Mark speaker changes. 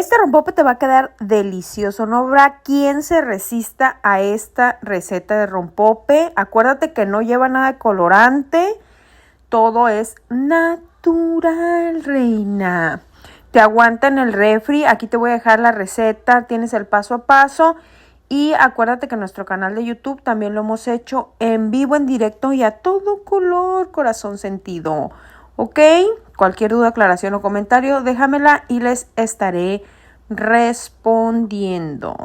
Speaker 1: Este rompope te va a quedar delicioso. No habrá quien se resista a esta receta de rompope. Acuérdate que no lleva nada de colorante. Todo es natural, reina. Te aguanta en el refri. Aquí te voy a dejar la receta. Tienes el paso a paso. Y acuérdate que en nuestro canal de YouTube también lo hemos hecho en vivo, en directo y a todo color, corazón sentido. ¿Ok? Cualquier duda, aclaración o comentario, déjamela y les estaré respondiendo.